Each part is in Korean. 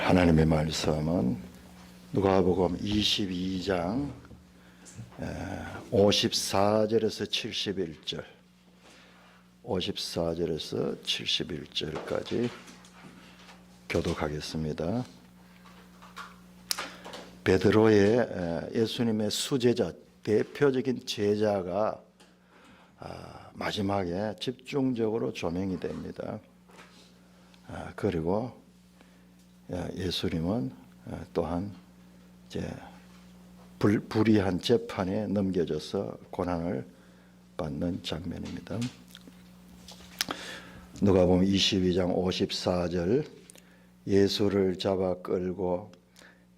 하나님의 말씀은 누가복음 22장 54절에서 71절 54절에서 71절까지 교독하겠습니다. 베드로의 예수님의 수제자, 대표적인 제자가 마지막에 집중적으로 조명이 됩니다. 그리고 예수님은 또한 이제 불의한 재판에 넘겨져서 고난을 받는 장면입니다. 누가복음 22장 54절 예수를 잡아 끌고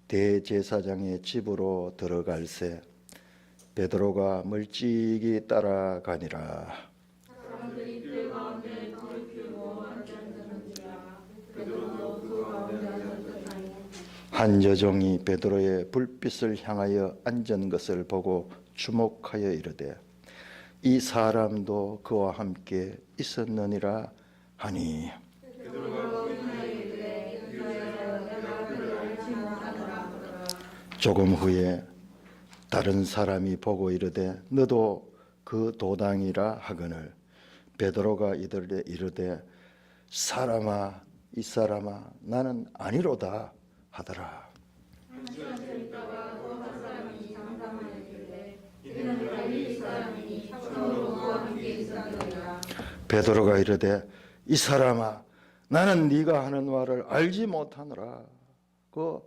대제사장의 집으로 들어갈새 베드로가 멀찍이 따라가니라. 사람들이 뜰 가운데 불을 피우고 함께 앉았는지라. 베드로도 그 가운데 앉았더니 한 여종이 베드로의 불빛을 향하여 앉은 것을 보고 주목하여 이르되 이 사람도 그와 함께 있었느니라 하니. 조금 후에 다른 사람이 보고 이르되 너도 그 도당이라 하거늘 베드로가 이르되 사람아 이 사람아 나는 아니로다 하더라. 베드로가 이르되 이 사람아 나는 네가 하는 말을 알지 못하노라. 그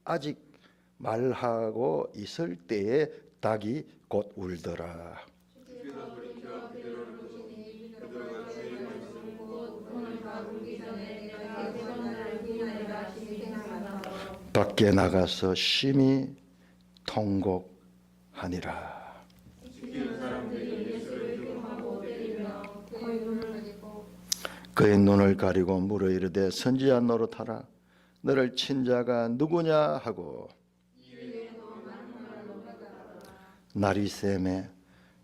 아직 말하고 있을 때에 닭이 곧 울더라. 밖에 나가서 심히 통곡하니라. 그의 눈을 가리고 물어 이르되 선지자 노릇하라. 너를 친 자가 누구냐 하고 날이 새매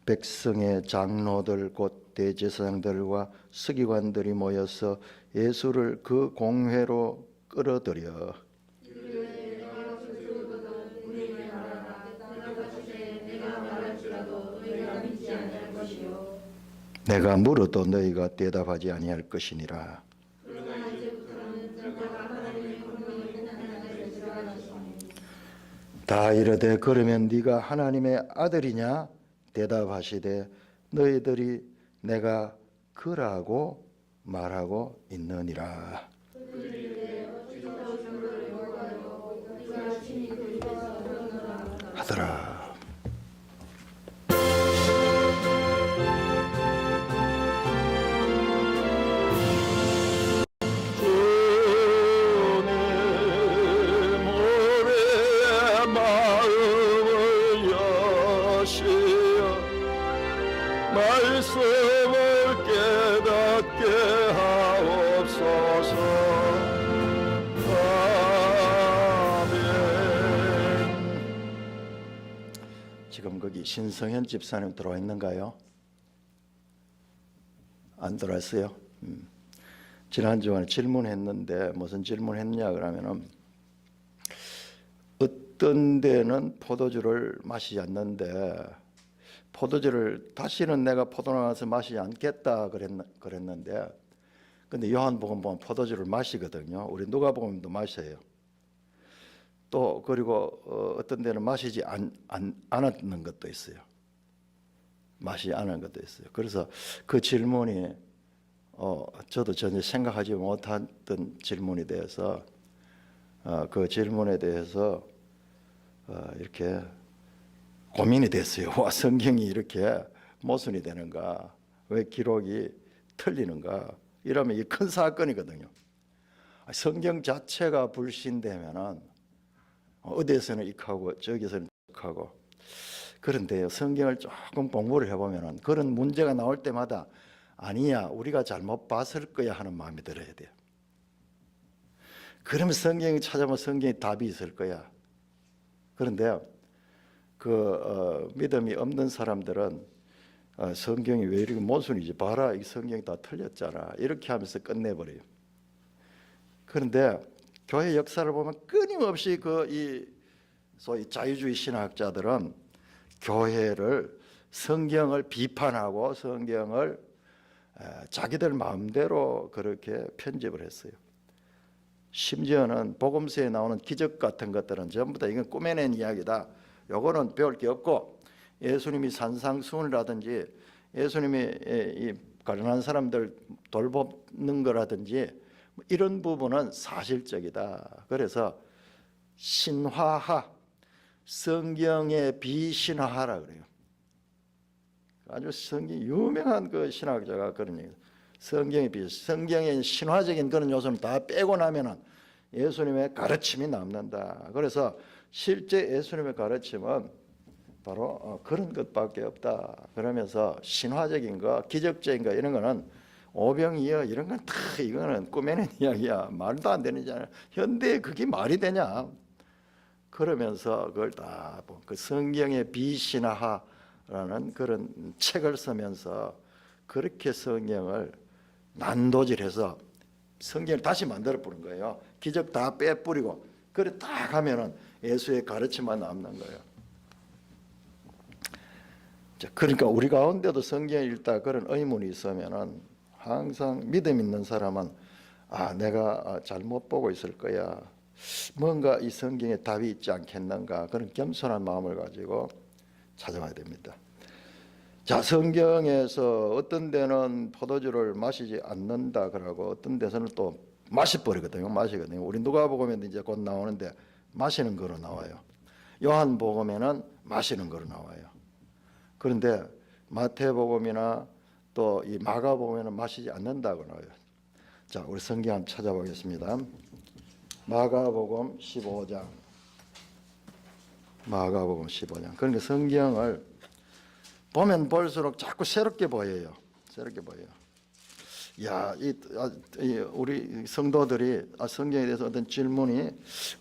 백성의 장로들 곧 대제사장들과 서기관들이 모여서 예수를 그 공회로 끌어들여 내가 물어도 너희가 대답하지 아니할 것이니라. 다 이르되 그러면 네가 하나님의 아들이냐 대답하시되 너희들이 내가 그라고 말하고 있느니라 하더라. 말씀을 깨닫게 하옵소서. 아멘. 지금 거기 신성현 집사님 들어와 있는가요? 안 들어왔어요? 지난주에 질문했는데 무슨 질문했냐 그러면은 어떤 데는 포도주를 마시지 않는데 포도주를 다시는 내가 포도나서 마시지 않겠다 그랬는데 근데 요한복음 보면 포도주를 마시거든요. 우리 누가복음도 마셔요. 또 그리고 어떤 데는 마시지 않았는 것도 있어요. 마시지 않은 것도 있어요. 그래서 그 질문이 저도 전혀 생각하지 못했던 질문에 대해서 그 질문에 대해서 이렇게 고민이 됐어요. 와, 성경이 이렇게 모순이 되는가? 왜 기록이 틀리는가? 이러면 이게 큰 사건이거든요. 성경 자체가 불신되면은 어디에서는 익하고 저기서는 익하고 그런데요. 성경을 조금 공부를 해보면은 그런 문제가 나올 때마다 아니야, 우리가 잘못 봤을 거야 하는 마음이 들어야 돼요. 그러면 성경을 찾아보면 성경에 답이 있을 거야. 그런데 믿음이 없는 사람들은 성경이 왜 이렇게 모순이지? 봐라, 이 성경이 다 틀렸잖아. 이렇게 하면서 끝내버려요. 그런데 교회 역사를 보면 끊임없이 이 소위 자유주의 신학자들은 교회를 성경을 비판하고 성경을 자기들 마음대로 그렇게 편집을 했어요. 심지어는 복음서에 나오는 기적 같은 것들은 전부 다 이건 꾸며낸 이야기다. 요거는 배울 게 없고, 예수님이 산상수훈이라든지 예수님이 이 가난한 사람들 돌보는 거라든지 이런 부분은 사실적이다. 그래서 신화하, 성경의 비신화하라 그래요. 아주 성경 유명한 그 신학자가 그런 얘기. 성경의 신화적인 그런 요소는 다 빼고 나면은 예수님의 가르침이 남는다. 그래서 실제 예수님의 가르침은 바로 그런 것밖에 없다. 그러면서 신화적인 거, 기적적인 거 이런 거는 오병이어 이런 건 다 이거는 꾸며낸 이야기야. 말도 안 되는잖아요. 현대에 그게 말이 되냐? 그러면서 그걸 다 그 성경의 비신화라는 그런 책을 쓰면서 그렇게 성경을 난도질해서 성경을 다시 만들어 보는 거예요. 기적 다 빼뿌리고 그래 딱 하면은 예수의 가르침만 남는 거예요. 자, 그러니까 우리 가운데도 성경을 읽다 그런 의문이 있으면은 항상 믿음 있는 사람은 내가 잘못 보고 있을 거야. 뭔가 이 성경에 답이 있지 않겠는가 그런 겸손한 마음을 가지고 찾아와야 됩니다. 자, 성경에서 어떤 데는 포도주를 마시지 않는다 그러고 어떤 데서는 또 마시거든요. 우리 누가복음에 이제 곧 나오는데 마시는 거로 나와요. 요한복음에는 마시는 거로 나와요. 그런데 마태복음이나 또 이 마가복음에는 마시지 않는다고 나와요. 자, 우리 성경 한번 찾아보겠습니다. 마가복음 15장. 그러니까 성경을 보면 볼수록 자꾸 새롭게 보여요. 야, 우리 성도들이 성경에 대해서 어떤 질문이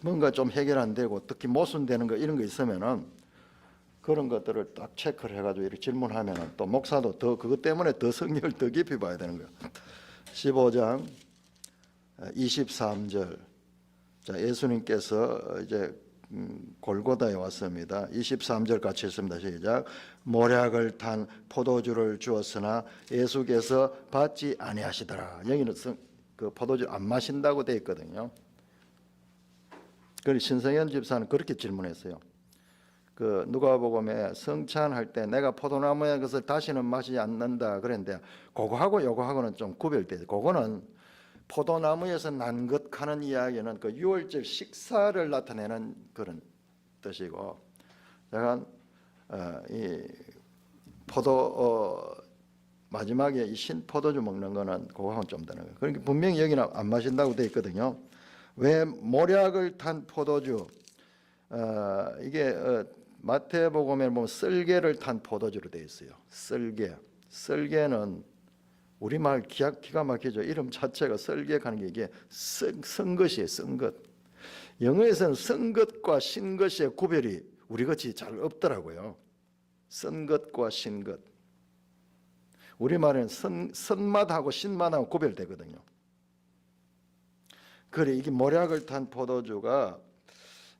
뭔가 좀 해결 안 되고 특히 모순되는 거 이런 거 있으면은 그런 것들을 딱 체크를 해가지고 이렇게 질문하면은 또 목사도 더 그것 때문에 더 성경을 더 깊이 봐야 되는 거예요. 15장 23절. 자, 예수님께서 이제 골고다에 왔습니다. 23절 같이 했습니다. 시작. 모략을 탄 포도주를 주었으나 예수께서 받지 아니하시더라. 여기는 그 포도주 안 마신다고 되어 있거든요. 그리고 신성현 집사는 그렇게 질문했어요. 그 누가복음에 성찬할 때 내가 포도나무의 것을 다시는 마시지 않는다 그랬는데 그거하고 요거하고는 좀 구별돼요. 그거는 포도나무에서 난 것 하는 이야기는 그 유월절 식사를 나타내는 그런 뜻이고, 약간 이 마지막에 이 신포도주 먹는 거는 그거하고는 좀 다른 거예요. 그러니까 분명히 여기는 안 마신다고 돼 있거든요. 왜 모략을 탄 포도주? 이게 마태복음에 보면 썰개를 탄 포도주로 돼 있어요. 썰개는 우리말 기가 막히죠. 이름 자체가 썰개하는 게 이게 쓴 것이에요. 쓴 것. 영어에서는 쓴 것과 신 것의 구별이 우리같이 잘 없더라고요. 쓴 것과 신 것. 우리말에는 쓴맛하고 신맛하고 구별되거든요. 그래 이게 모략을 탄 포도주가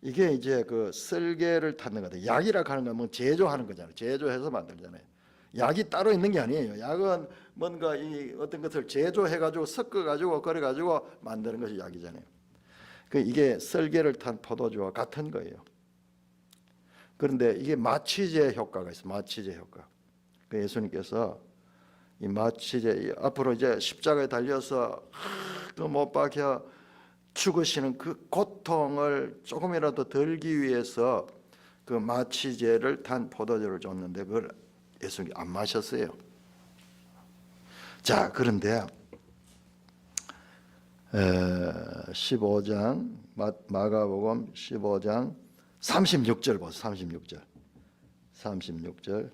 이게 이제 그 썰개를 타는 거다. 약이라 하는 건 뭐 제조하는 거잖아요. 제조해서 만들잖아요. 약이 따로 있는 게 아니에요. 약은 뭔가 이 어떤 것을 제조해가지고 섞어가지고 그래가지고 만드는 것이 약이잖아요. 그 이게 썰개를 탄 포도주와 같은 거예요. 그런데 이게 마취제 효과가 있어요. 마취제 효과. 그 예수님께서 이 마취제 앞으로 이제 십자가에 달려서 그 못 박혀 죽으시는 그 고통을 조금이라도 덜기 위해서 그 마취제를 탄 포도주를 줬는데 그걸 예수님이 안 마셨어요. 자, 그런데 15장 마가복음 15장 36절 보세요. 36절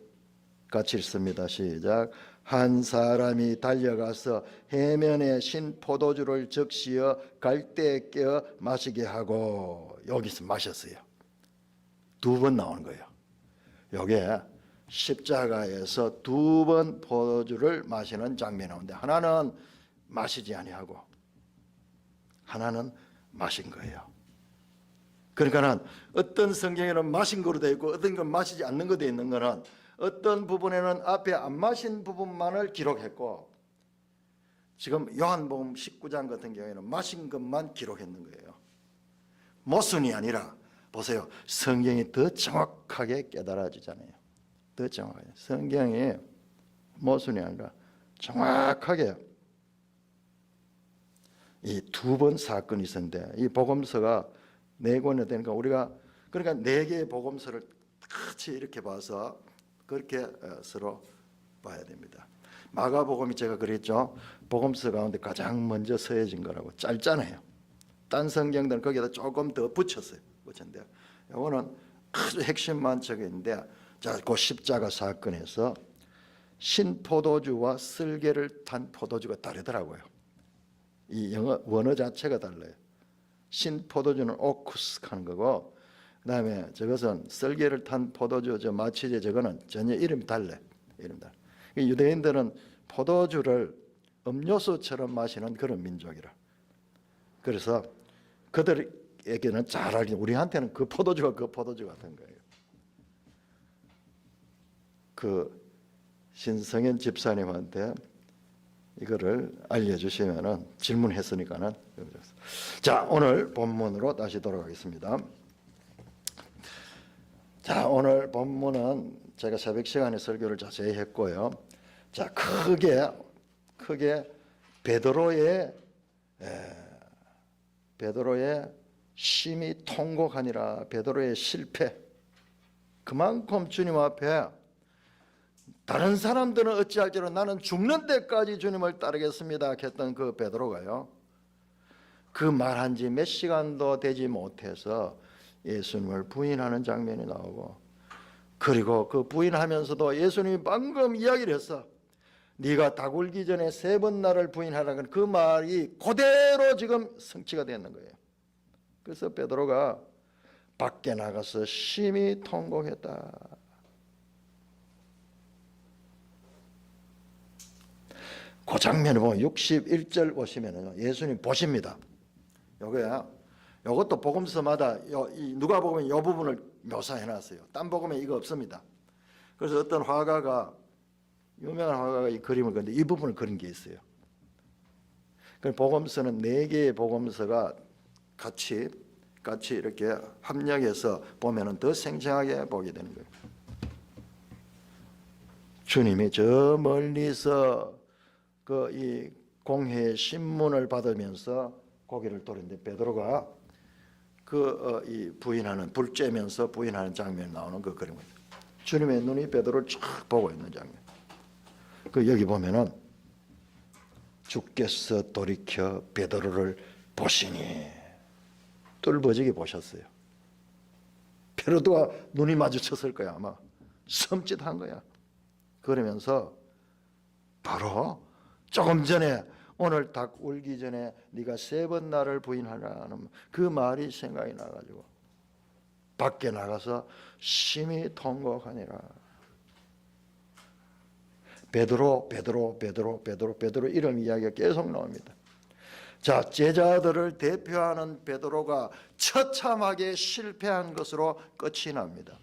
같이 읽습니다. 시작. 한 사람이 달려가서 해면에 신 포도주를 적시어 갈대에 껴 마시게 하고, 여기서 마셨어요. 2번 나오는 거예요. 요게 십자가에서 2번 포도주를 마시는 장면이 나오는데, 하나는 마시지 아니하고 하나는 마신 거예요. 그러니까는 어떤 성경에는 마신 거로 되어 있고 어떤 건 마시지 않는 거 되어 있는 거는 어떤 부분에는 앞에 안 마신 부분만을 기록했고 지금 요한복음 19장 같은 경우에는 마신 것만 기록했는 거예요. 모순이 아니라 보세요. 성경이 더 정확하게 깨달아지잖아요. 더 정확하게. 성경이 모순이 아니라 정확하게 이 두 번 사건이 있었는데 이 복음서가 네 권이 되니까 우리가 그러니까 네 개의 복음서를 같이 이렇게 봐서 그렇게 서로 봐야 됩니다. 마가복음이 제가 그랬죠. 복음서 가운데 가장 먼저 서해진 거라고. 짧잖아요. 딴 성경들은 거기다 조금 더 붙였어요. 붙였는데 이거는 아주 핵심만 적혀 있는데 자, 그 십자가 사건에서 신포도주와 쓸개를 탄 포도주가 다르더라고요. 이 영어 원어 자체가 달라요. 신포도주는 오쿠스 하는 거고 그다음에 저것은 쓸개를 탄 포도주 저 마치제 저거는 전혀 이름이 달라요. 이름 달라. 유대인들은 포도주를 음료수처럼 마시는 그런 민족이라. 그래서 그들에게는 잘 알긴 우리한테는 그 포도주가 그 포도주 같은 거예요. 그 신성현 집사님한테 이거를 알려주시면은 질문했으니까는 자 오늘 본문으로 다시 돌아가겠습니다. 자 오늘 본문은 제가 새벽 시간에 설교를 자세히 했고요. 자 크게 베드로의 심히 통곡하니라. 베드로의 실패. 그만큼 주님 앞에 다른 사람들은 어찌할지라도 나는 죽는 데까지 주님을 따르겠습니다 했던 그 베드로가요. 그 말한 지 몇 시간도 되지 못해서 예수님을 부인하는 장면이 나오고 그리고 그 부인하면서도 예수님이 방금 이야기를 했어. 네가 닭 울기 전에 3번 나를 부인하라는 그 말이 그대로 지금 성취가 되는 거예요. 그래서 베드로가 밖에 나가서 심히 통곡했다. 그 장면을 보면 61절 보시면은 예수님 보십니다. 요것도 복음서마다 누가복음에 이 부분을 묘사해 놨어요. 딴 복음에 이거 없습니다. 그래서 어떤 화가가 유명한 화가가 이 그림을 그렸는데 이 부분을 그린 게 있어요. 그 복음서는 4개의 복음서가 같이 이렇게 합력해서 보면은 더 생생하게 보게 되는 거예요. 주님이 저 멀리서 그 이 공회의 신문을 받으면서 고개를 돌리는데 베드로가 이 부인하는 불 쬐면서 부인하는 장면이 나오는 그 그림입니다. 주님의 눈이 베드로를 쫙 보고 있는 장면. 그 여기 보면은 주께서 돌이켜 베드로를 보시니 뚫어지게 보셨어요. 베드로가 눈이 마주쳤을 거야 아마. 섬찟한 거야. 그러면서 바로 조금 전에 오늘 닭 울기 전에 네가 3번 나를 부인하라는 그 말이 생각이 나가지고 밖에 나가서 심히 통곡하니라. 베드로 이런 이야기가 계속 나옵니다. 자, 제자들을 대표하는 베드로가 처참하게 실패한 것으로 끝이 납니다.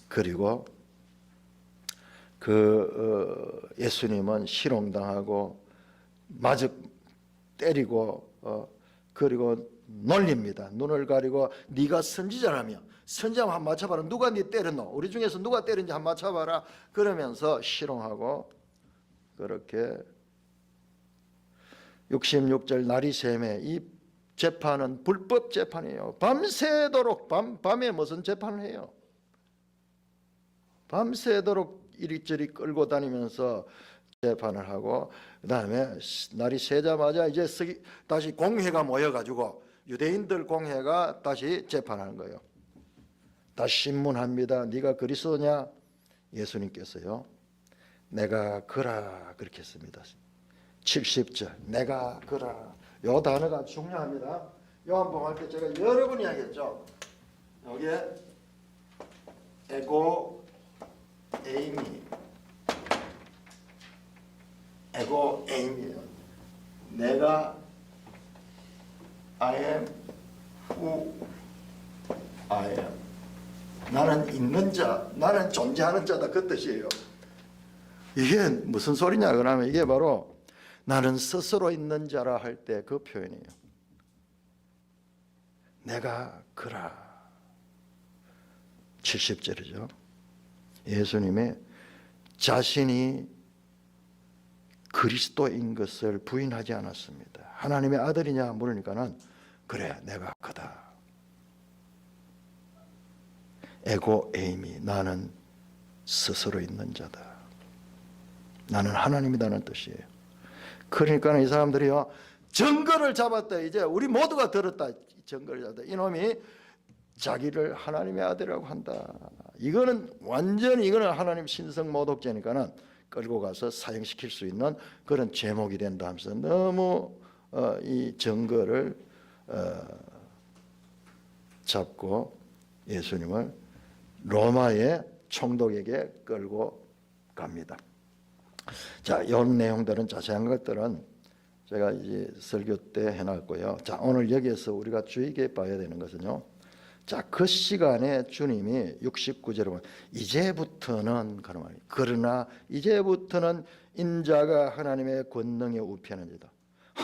그리고 예수님은 희롱당하고 마저 때리고 그리고 놀립니다. 눈을 가리고 네가 선지자라며 선지자만 한번 맞춰봐라. 누가 네 때렸노? 우리 중에서 누가 때린지 한번 맞춰봐라. 그러면서 희롱하고 그렇게 66절 날이 새매 이 재판은 불법 재판이에요. 밤새도록 밤에 무슨 재판을 해요? 밤새도록 이리저리 끌고 다니면서 재판을 하고 그다음에 날이 새자마자 이제 다시 공회가 모여가지고 유대인들 공회가 다시 재판하는 거예요. 다시 신문합니다. 네가 그리스도냐? 예수님께서요. 내가 그라 그렇게 했습니다. 70절 내가 그라. 요 단어가 중요합니다. 요한복음 할 때 제가 여러 번 이야기했죠. 여기에 에고 에이미 에고 에임이에요. 내가 I am who I am. 나는 있는 자, 나는 존재하는 자다, 그 뜻이에요. 이게 무슨 소리냐 그러면 이게 바로 나는 스스로 있는 자라 할 때 그 표현이에요. 내가 그라. 70절이죠. 예수님의 자신이 그리스도인 것을 부인하지 않았습니다. 하나님의 아들이냐 물으니까는 그래 내가 그다. 에고 에이미, 나는 스스로 있는 자다. 나는 하나님이라는 뜻이에요. 그러니까 이 사람들이요 증거를 잡았다. 이제 우리 모두가 들었다. 증거를 잡았다. 이놈이 자기를 하나님의 아들이라고 한다. 이거는 완전히 이거는 하나님 신성 모독죄니까는 끌고 가서 사형시킬 수 있는 그런 제목이 된다 하면서 너무 이 증거를 잡고 예수님을 로마의 총독에게 끌고 갑니다. 자, 이런 내용들은 자세한 것들은 제가 이제 설교 때 해놨고요. 자, 오늘 여기에서 우리가 주의 깊게 봐야 되는 것은요. 자, 그 시간에 주님이 69절에 보면 이제부터는 그런 말이에요. 그러나 이제부터는 인자가 하나님의 권능에 우편한지다.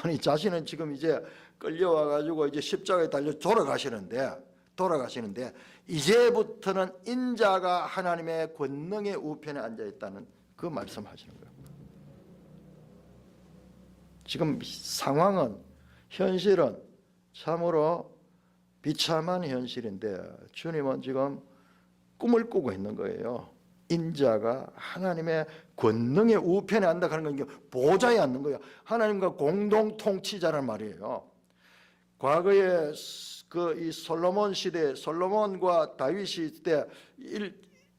아니 자신은 지금 이제 끌려와 가지고 이제 십자가에 달려 돌아가시는데 이제부터는 인자가 하나님의 권능의 우편에 앉아 있다는 그 말씀하시는 거예요. 지금 상황은 현실은 참으로 비참한 현실인데 주님은 지금 꿈을 꾸고 있는 거예요. 인자가 하나님의 권능의 우편에 앉아 가는 건 보좌에 앉는 거예요. 하나님과 공동 통치자란 말이에요. 과거에 그 이 솔로몬 시대, 솔로몬과 다윗 시대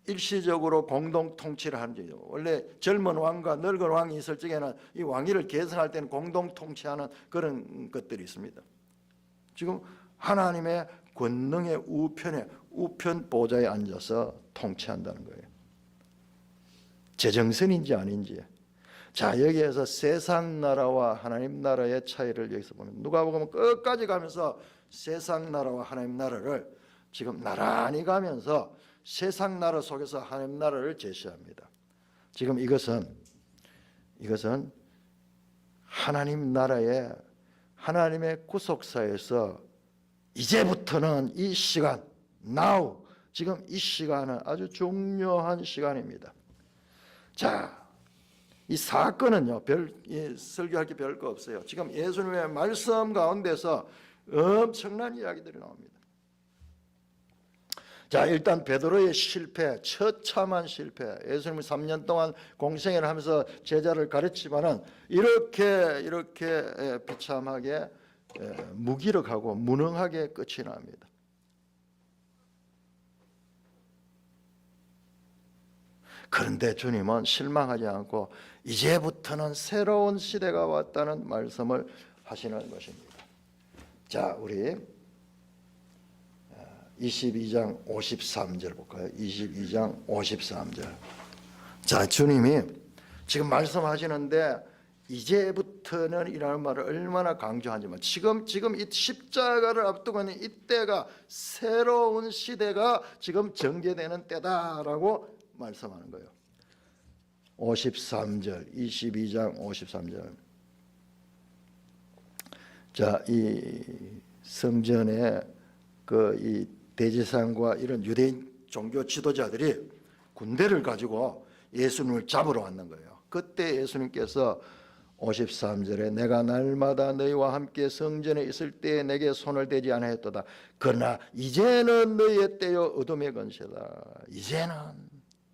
일시적으로 공동 통치를 하는 거죠. 원래 젊은 왕과 늙은 왕이 있을 적에는 이 왕위를 계승할 때는 공동 통치하는 그런 것들이 있습니다. 지금 하나님의 권능의 우편에 우편 보좌에 앉아서 통치한다는 거예요. 제정신인지 아닌지. 자, 여기에서 세상 나라와 하나님 나라의 차이를 여기서 보면 누가복음 끝까지 가면서 세상 나라와 하나님 나라를 지금 나란히 가면서 세상 나라 속에서 하나님 나라를 제시합니다. 지금 이것은 하나님 나라의 하나님의 구속사에서 이제부터는 이 시간, now, 지금 이 시간은 아주 중요한 시간입니다. 자, 이 사건은요, 설교할 게 별거 없어요. 지금 예수님의 말씀 가운데서 엄청난 이야기들이 나옵니다. 자, 일단 베드로의 실패, 처참한 실패. 예수님이 3년 동안 공생애를 하면서 제자를 가르치면은 이렇게 비참하게 무기력하고 무능하게 끝이 납니다. 그런데 주님은 실망하지 않고 이제부터는 새로운 시대가 왔다는 말씀을 하시는 것입니다. 자, 우리 22장 53절 볼까요? 22장 53절. 자, 주님이 지금 말씀하시는데 이제부터는 이라는 말을 얼마나 강조하지만 지금 이 십자가를 앞두고 있는 이때가 새로운 시대가 지금 전개되는 때다라고 말씀하는 거예요. 53절, 22장 53절. 자, 이 성전에 이 대제사장과 이런 유대인 종교 지도자들이 군대를 가지고 예수님을 잡으러 왔는 거예요. 그때 예수님께서 53절에 내가 날마다 너희와 함께 성전에 있을 때에 내게 손을 대지 않았도다. 그러나 이제는 너희의 때요 어둠의 건세다. 이제는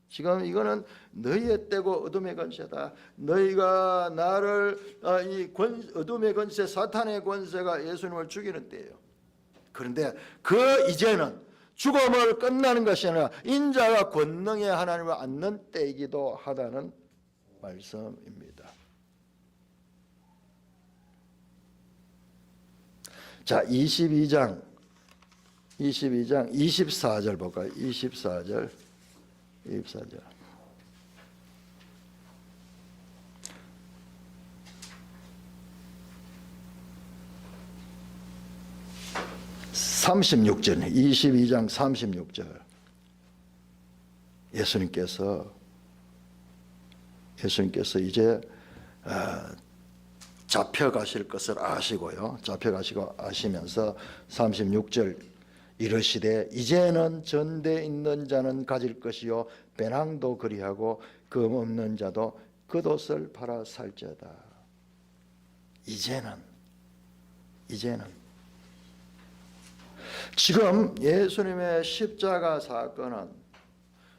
지금 이거는 너희의 때고 어둠의 건세다. 너희가 나를 이 어둠의 건세, 사탄의 권세가 예수님을 죽이는 때예요. 그런데 그 이제는 죽음을 끝나는 것이 아니라 인자가 권능의 하나님을 앉는 때이기도 하다는 말씀입니다. 자, 22장 24절 볼까요? 24절. 36절, 22장 36절. 예수님께서 이제 잡혀가실 것을 아시고요. 잡혀가시고 아시면서 36절 이르시되 이제는 전대 있는 자는 가질 것이요 배낭도 그리하고 금 없는 자도 겉옷을 팔아 살지어다. 이제는 지금 예수님의 십자가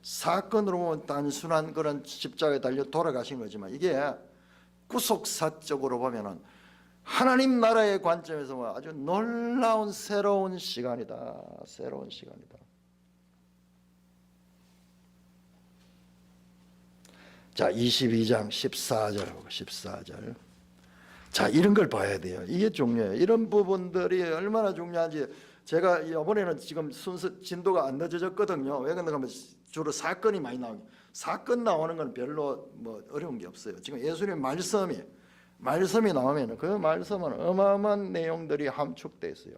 사건으로 보면 단순한 그런 십자가에 달려 돌아가신 거지만 이게 구속사적으로 보면은 하나님 나라의 관점에서 아주 놀라운 새로운 시간이다. 새로운 시간이다. 자, 22장 14절. 자, 이런 걸 봐야 돼요. 이게 중요해요. 이런 부분들이 얼마나 중요한지 제가 이번에는 지금 순서 진도가 안 늦어졌거든요. 왜 그런가 하면 주로 사건이 많이 나오고 사건 나오는 건 별로 뭐 어려운 게 없어요. 지금 예수님 말씀이 나오면 그 말씀은 어마어마한 내용들이 함축되어 있어요.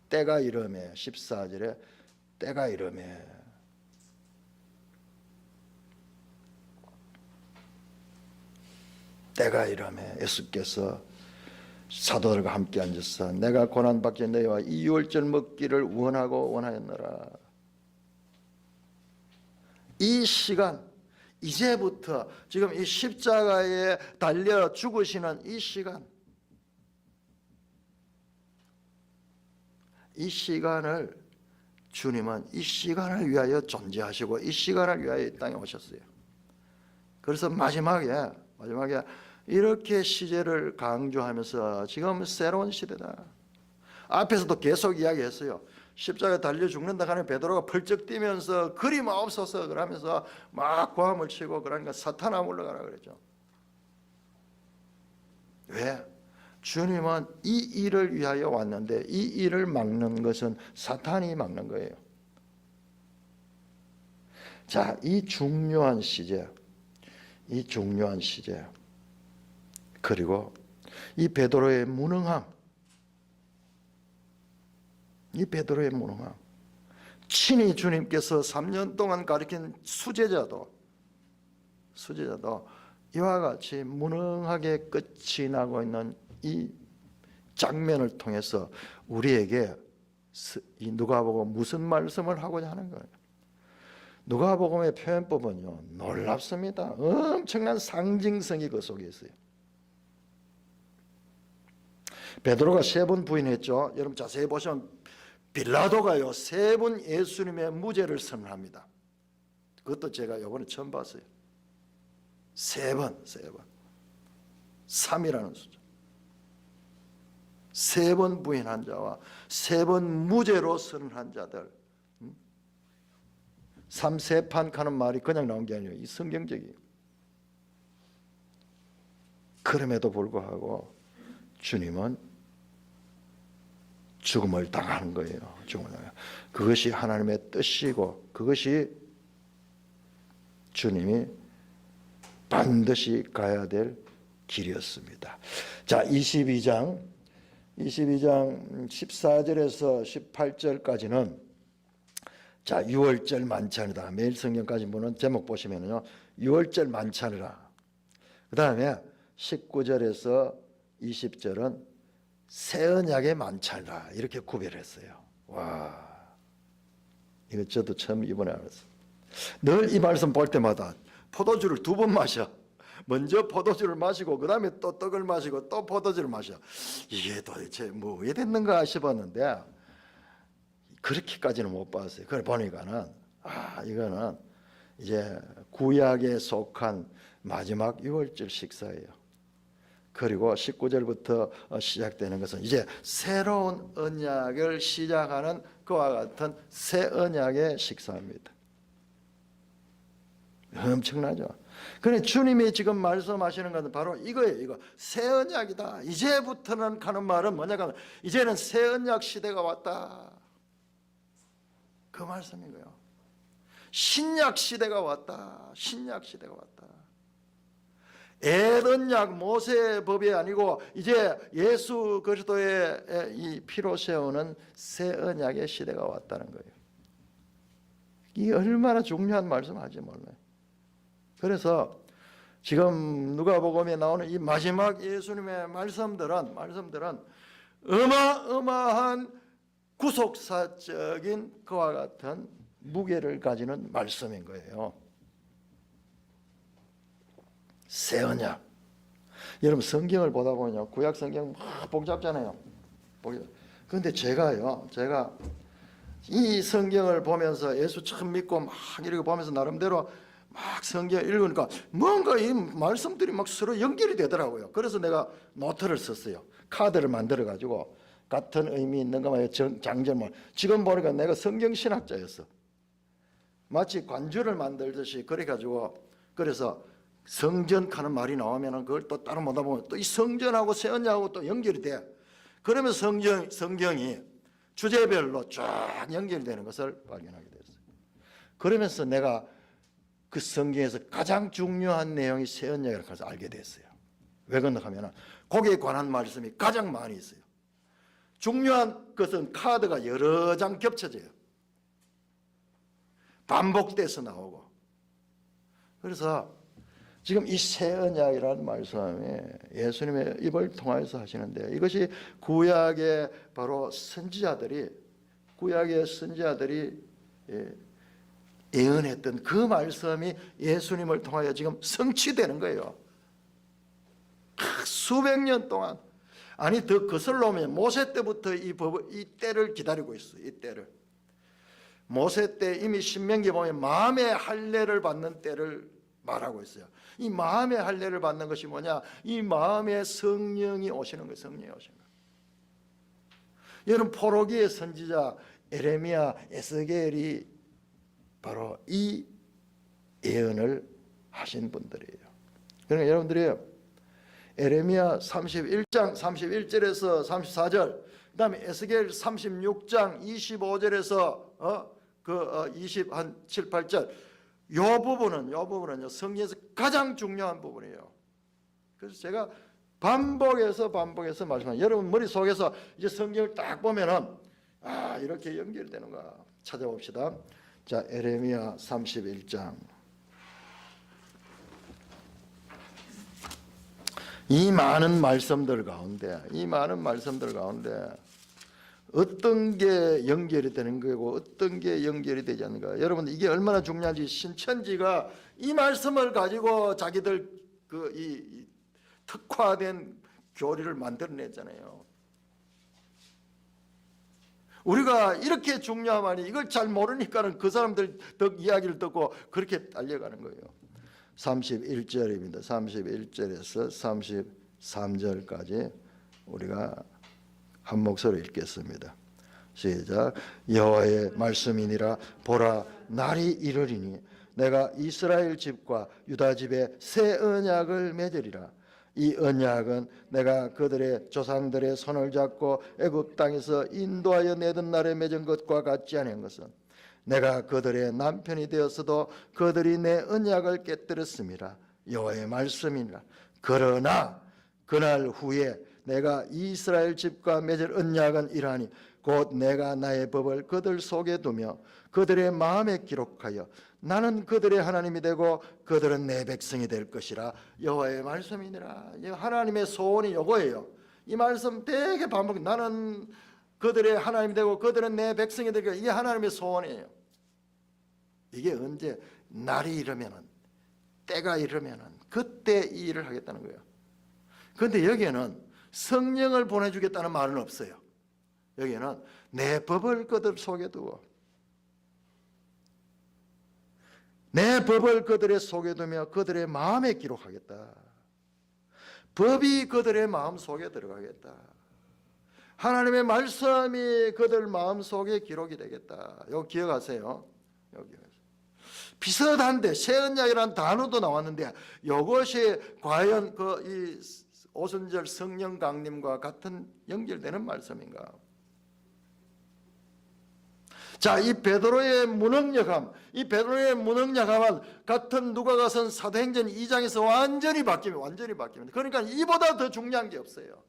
때가 이르매 14절에 때가 이르매 예수께서 사도들과 함께 앉아서 내가 고난받게 너희와 이 유월절 먹기를 원하였노라. 이 시간 이제부터 지금 이 십자가에 달려 죽으시는 이 시간을 주님은 이 시간을 위하여 존재하시고 이 시간을 위하여 이 땅에 오셨어요. 그래서 마지막에 이렇게 시제를 강조하면서 지금 새로운 시대다. 앞에서도 계속 이야기했어요. 십자가에 달려 죽는다 하는 베드로가 펄쩍 뛰면서 그리 마옵소서 그러면서 막 고함을 치고 그러니까 사탄아 물러가라 그랬죠. 왜? 주님은 이 일을 위하여 왔는데 이 일을 막는 것은 사탄이 막는 거예요. 자, 이 중요한 시제 그리고 이 베드로의 무능함 친히 주님께서 3년 동안 가르친 수제자도 이와 같이 무능하게 끝이 나고 있는 이 장면을 통해서 우리에게 이 누가복음 무슨 말씀을 하고자 하는 거예요. 누가복음의 표현법은요 놀랍습니다. 엄청난 상징성이 그 속에 있어요. 베드로가 3번 부인했죠. 여러분 자세히 보시면 빌라도가요 3번 예수님의 무죄를 선언합니다. 그것도 제가 이번에 처음 봤어요. 3번 3이라는 숫자 3번 부인한 자와 3번 무죄로 선언한 자들 3세판 하는 말이 그냥 나온 게 아니에요. 이 성경적이에요. 그럼에도 불구하고 주님은 죽음을 당하는 거예요. 그것이 하나님의 뜻이고 그것이 주님이 반드시 가야 될 길이었습니다. 자, 22장 14절에서 18절까지는 자, 6월절 만찬이다. 매일 성경까지 보는 제목 보시면요. 6월절 만찬이라. 그 다음에 19절에서 20절은 새 언약의 만찬이라. 이렇게 구별했어요. 와, 이거 저도 처음 이번에 알았어요. 늘 이 말씀 볼 때마다 포도주를 2번 마셔. 먼저 포도주를 마시고 그 다음에 또 떡을 마시고 또 포도주를 마셔. 이게 도대체 뭐 왜 됐는가 싶었는데 그렇게까지는 못 봤어요. 그걸 보니까는 이거는 이제 구약에 속한 마지막 6월절 식사예요. 그리고 19절부터 시작되는 것은 이제 새로운 언약을 시작하는 그와 같은 새 언약의 식사입니다. 엄청나죠. 그런데 주님이 지금 말씀하시는 것은 바로 이거예요. 이거 새 언약이다. 이제부터는 가는 말은 뭐냐면 이제는 새 언약 시대가 왔다. 그 말씀인 거예요. 신약 시대가 왔다. 신약 시대가 왔다. 옛 언약 모세의 법이 아니고 이제 예수 그리스도의 이 피로 세우는 새 언약의 시대가 왔다는 거예요. 이 얼마나 중요한 말씀할지 몰라요. 그래서 지금 누가복음에 나오는 이 마지막 예수님의 말씀들은 어마어마한 구속사적인 그와 같은 무게를 가지는 말씀인 거예요. 새 언약. 여러분 성경을 보다 보면요, 구약 성경 막 복잡잖아요. 그런데 제가 이 성경을 보면서 예수 처음 믿고 막 이렇게 보면서 나름대로 막 성경 읽으니까 뭔가 이 말씀들이 막 서로 연결이 되더라고요. 그래서 내가 노트를 썼어요. 카드를 만들어 가지고 같은 의미 있는 것만 장절만. 지금 보니까 내가 성경 신학자였어. 마치 관주를 만들듯이 그래 가지고 그래서 성전하는 말이 나오면 그걸 또 따로 보다 보면 또 이 성전하고 새 언약하고 또 연결이 돼. 그러면 성경이 주제별로 쫙 연결되는 것을 발견하게 됐어요. 그러면서 내가 그 성경에서 가장 중요한 내용이 새 언약이라는 것을 알게 됐어요. 왜 그런가 하면 거기에 관한 말씀이 가장 많이 있어요. 중요한 것은 카드가 여러 장 겹쳐져요. 반복돼서 나오고. 그래서 지금 이 새 언약이라는 말씀이 예수님의 입을 통해서 하시는데 이것이 구약의 바로 구약의 선지자들이 예언했던 그 말씀이 예수님을 통하여 지금 성취되는 거예요. 수백 년 동안. 아니 더 거슬러 오면 모세 때부터 이 때를 기다리고 있어요. 이 때를. 모세 때 이미 신명기 보면 마음의 할례를 받는 때를 말하고 있어요. 이 마음의 할례를 받는 것이 뭐냐? 이 마음의 성령이 오시는 거예요. 성령이 오시는 거예요. 여러분 포로기의 선지자 에레미야, 에스겔이 바로 이 예언을 하신 분들이에요. 그러니까 여러분들이 에레미야 31장 31절에서 34절, 그다음에 에스겔 36장 25절에서 27, 8절 요 부분은요 성경에서 가장 중요한 부분이에요. 그래서 제가 반복해서 말씀합니다. 여러분 머릿속에서 이제 성경을 딱 보면은 이렇게 연결되는가 찾아봅시다. 자, 에레미야 31장. 이 많은 말씀들 가운데 어떤 게 연결이 되는 거고 어떤 게 연결이 되지 않는가. 여러분 이게 얼마나 중요한지 신천지가 이 말씀을 가지고 자기들 이 특화된 교리를 만들어냈잖아요. 우리가 이렇게 중요하니 이걸 잘 모르니까는 그 사람들 이야기를 듣고 그렇게 달려가는 거예요. 31절입니다. 31절에서 33절까지 우리가 한 목소리 읽겠습니다. 시작. 여호와의 말씀이니라. 보라, 날이 이르리니 내가 이스라엘 집과 유다 집에 새 언약을 맺으리라. 이 언약은 내가 그들의 조상들의 손을 잡고 애굽 땅에서 인도하여 내던 날에 맺은 것과 같지 않은 것은 내가 그들의 남편이 되었어도 그들이 내 언약을 깨뜨렸음이라. 여호와의 말씀이니라. 그러나 그날 후에 내가 이스라엘 집과 맺을 언약은 이러하니 곧 내가 나의 법을 그들 속에 두며 그들의 마음에 기록하여 나는 그들의 하나님이 되고 그들은 내 백성이 될 것이라. 여호와의 말씀이니라. 하나님의 소원이 이거예요. 이 말씀 되게 반복. 나는 그들의 하나님이 되고 그들은 내 백성이 될 것이라. 이게 하나님의 소원이에요. 이게 언제 날이 이르면은, 때가 이르면은 그때 이 일을 하겠다는 거예요. 그런데 여기에는 성령을 보내주겠다는 말은 없어요. 여기에는 내 법을 그들 속에 두고 내 법을 그들의 속에 두며 그들의 마음에 기록하겠다. 법이 그들의 마음 속에 들어가겠다. 하나님의 말씀이 그들 마음 속에 기록이 되겠다. 이거 기억하세요. 여기 비슷한데 새 언약이라는 단어도 나왔는데 이것이 과연 이 오순절 성령 강림과 같은 연결되는 말씀인가? 자, 이 베드로의 무능력함, 이 베드로의 무능력함은 같은 누가가 쓴 사도행전 2장에서 완전히 바뀝니다. 그러니까 이보다 더 중요한 게 없어요.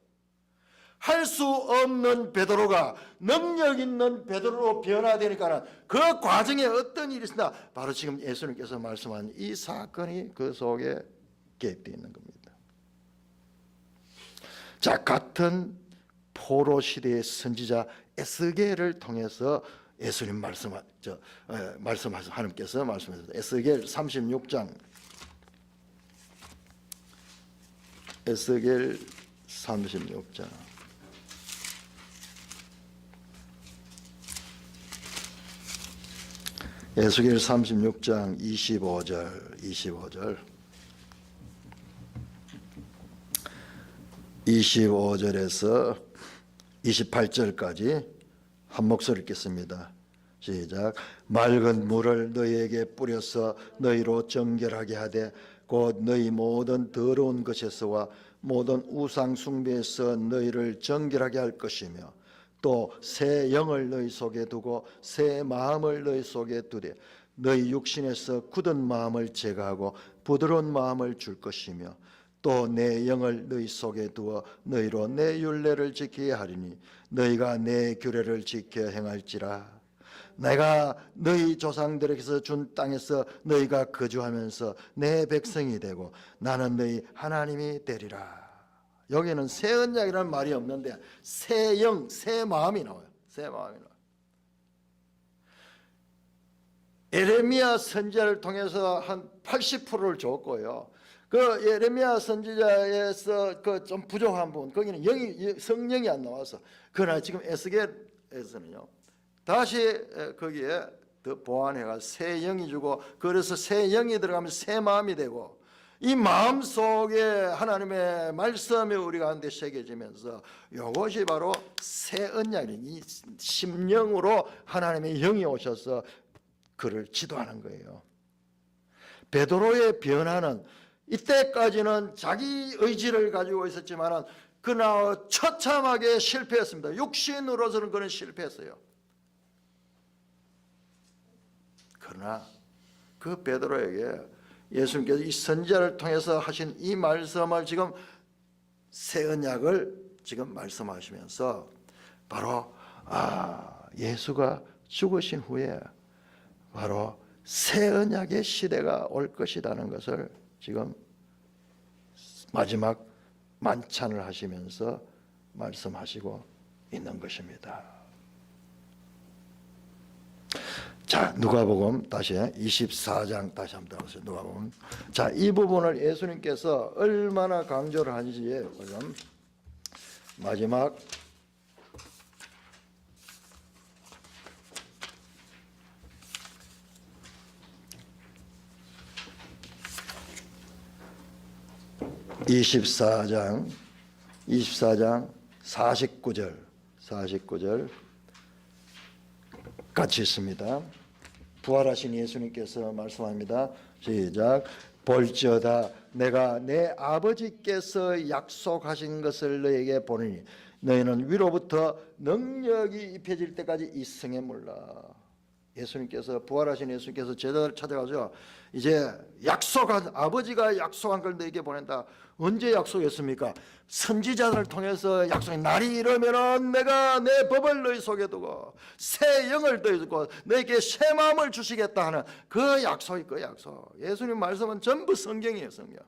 할 수 없는 베드로가 능력 있는 베드로로 변화되니까 그 과정에 어떤 일이 있으나 바로 지금 예수님께서 말씀한 이 사건이 그 속에 개입되어 있는 겁니다. 자, 같은 포로 시대의 선지자 에스겔을 통해서 예수님 말씀하셔서 하나님께서 말씀하셨습니다. 에스겔 36장, 에스겔 36장. 에스겔 36장 25절 25절에서 28절까지 한 목소리 읽겠습니다. 시작. 맑은 물을 너희에게 뿌려서 너희로 정결하게 하되 곧 너희 모든 더러운 것에서와 모든 우상 숭배에서 너희를 정결하게 할 것이며 또 새 영을 너희 속에 두고 새 마음을 너희 속에 두되 너희 육신에서 굳은 마음을 제거하고 부드러운 마음을 줄 것이며 또 내 영을 너희 속에 두어 너희로 내 율례를 지키게 하리니 너희가 내 규례를 지켜 행할지라. 내가 너희 조상들에게서 준 땅에서 너희가 거주하면서 내 백성이 되고 나는 너희 하나님이 되리라. 여기는 새 언약이라는 말이 없는데 새 영, 새 마음이 나와요. 새 마음이 나와요. 예레미야 선지자를 통해서 한 80%를 줬고요. 그 예레미야 선지자에서 그 좀 부족한 부분, 거기는 성령이 안 나와서. 그러나 지금 에스겔에서는요, 다시 거기에 더 보완해가 새 영이 주고, 그래서 새 영이 들어가면 새 마음이 되고, 이 마음 속에 하나님의 말씀이 우리 가운데 새겨지면서 이것이 바로 새 언약인 이 심령으로 하나님의 영이 오셔서 그를 지도하는 거예요. 베드로의 변화는 이때까지는 자기 의지를 가지고 있었지만 그러나 처참하게 실패했습니다. 육신으로서는 그는 실패했어요. 그러나 그 베드로에게 예수님께서 이 선지자를 통해서 하신 이 말씀을 지금 새 언약을 지금 말씀하시면서 바로 예수가 죽으신 후에 바로 새 언약의 시대가 올 것이라는 것을 지금 마지막 만찬을 하시면서 말씀하시고 있는 것입니다. 자, 누가복음 다시 24장 다시 한번 보세요. 누가복음. 자, 이 부분을 예수님께서 얼마나 강조를 하는지 지금 마지막 (24장) 49절 같이 있습니다. 부활하신 예수님께서 말씀합니다. 시작. 볼지어다 내가 내 아버지께서 약속하신 것을 너에게 보내니 너희는 위로부터 능력이 입혀질 때까지 이 성에 물라. 예수님께서 부활하신 예수님께서 제자들을 찾아가서 이제 약속한 아버지가 약속한 걸 너에게 보낸다. 언제 약속했습니까? 선지자들을 통해서 약속해. 날이 이르면은 내가 내 법을 너희 속에 두고 새 영을 너희 두고 너에게 새 마음을 주시겠다 하는 그 약속이 그 약속. 예수님 말씀은 전부 성경이에요. 성경.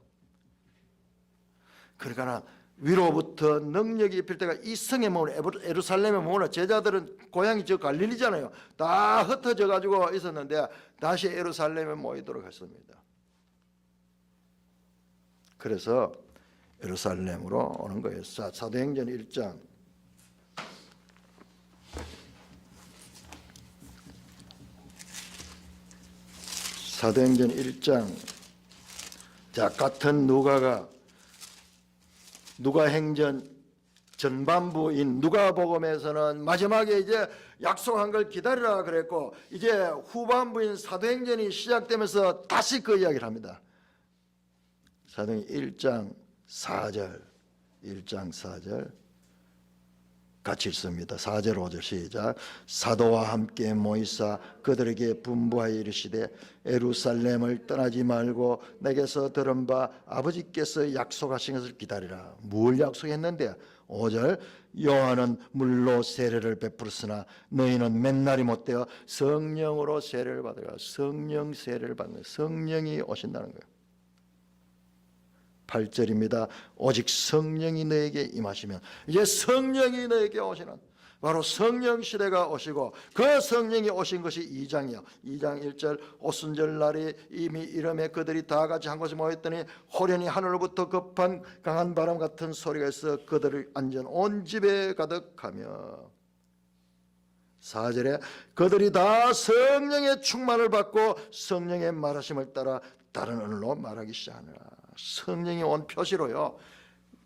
그러니까 위로부터 능력이 입힐 때가 이 성에 머무는 예루살렘에 머무는 제자들은 고향이 저 갈릴리잖아요. 다 흩어져 가지고 있었는데 다시 예루살렘에 모이도록 했습니다. 그래서 예루살렘으로 오는 거예요. 자, 사도행전 1장 사도행전 1장 자, 같은 누가행전 전반부인 누가복음에서는 마지막에 이제 약속한 걸 기다리라 그랬고 이제 후반부인 사도행전이 시작되면서 다시 그 이야기를 합니다. 사도행전 1장 4절 같이 읽습니다. 4절 5절 시작. 사도와 함께 모이사 그들에게 분부하여 이르시되 예루살렘을 떠나지 말고 내게서 들은 바 아버지께서 약속하신 것을 기다리라. 뭘 약속했는데? 5절 요한은 물로 세례를 베풀었으나 너희는 맨날이 못되어 성령으로 세례를 받으라. 성령 세례를 받는, 성령이 오신다는 거예요. 8절입니다. 오직 성령이 너에게 임하시면, 이제 성령이 너에게 오시는 바로 성령 시대가 오시고, 그 성령이 오신 것이 2장이요 2장 1절 오순절 날이 이미 이름에 그들이 다 같이 한 곳에 모였더니 호련히 하늘로부터 급한 강한 바람 같은 소리가 있어 그들을 안전 온 집에 가득하며, 4절에 그들이 다 성령의 충만을 받고 성령의 말하심을 따라 다른 언어로 말하기 시작하느라. 성령이 온 표시로요,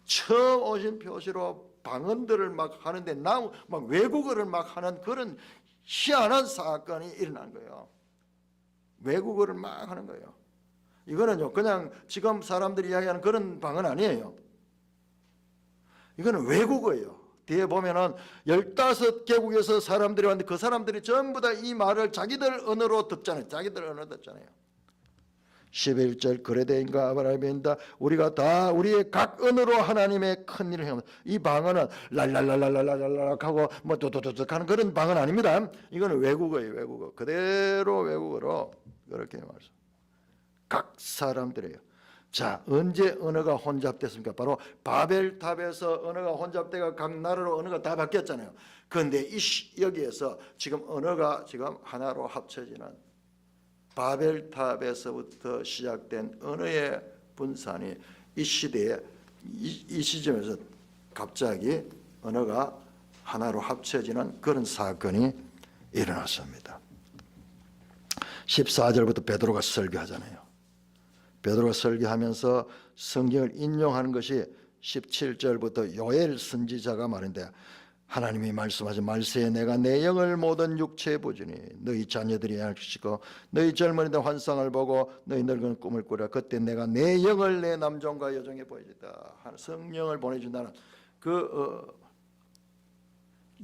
처음 오신 표시로 방언들을 막 하는데 막 외국어를 막 하는 그런 희한한 사건이 일어난 거예요. 외국어를 막 하는 거예요. 이거는요 그냥 지금 사람들이 이야기하는 그런 방언 아니에요. 이거는 외국어예요. 뒤에 보면은 15개국에서 사람들이 왔는데 그 사람들이 전부 다 이 말을 자기들 언어로 듣잖아요. 자기들 언어로 듣잖아요. 11절 그레데인가 아브라함인다 우리가 다 우리의 각 언어로 하나님의 큰 일을 행합니다. 이 방언은 랄랄랄랄랄랄랄 하고 뭐 도도도도 하는 그런 방언 아닙니다. 이거는 외국어예요. 외국어 그대로 외국어로 그렇게 말씀. 각 사람들이에요. 자, 언제 언어가 혼잡됐습니까? 바로 바벨탑에서 언어가 혼잡돼가 각 나라로 언어가 다 바뀌었잖아요. 그런데 여기에서 지금 언어가 지금 하나로 합쳐지는 바벨탑에서부터 시작된 언어의 분산이 이 시대에 이 시점에서 갑자기 언어가 하나로 합쳐지는 그런 사건이 일어났습니다. 14절부터 베드로가 설교하잖아요. 베드로가 설교하면서 성경을 인용하는 것이 17절부터 요엘 선지자가 말인데, 하나님이 말씀하신 말세에 내가 내 영을 모든 육체에 부주니 너희 자녀들이 알시고 너희 젊은이들 환상을 보고 너희 늙은 꿈을 꾸라. 그때 내가 내 영을 내 남종과 여종에 보여주다. 성령을 보내준다는 그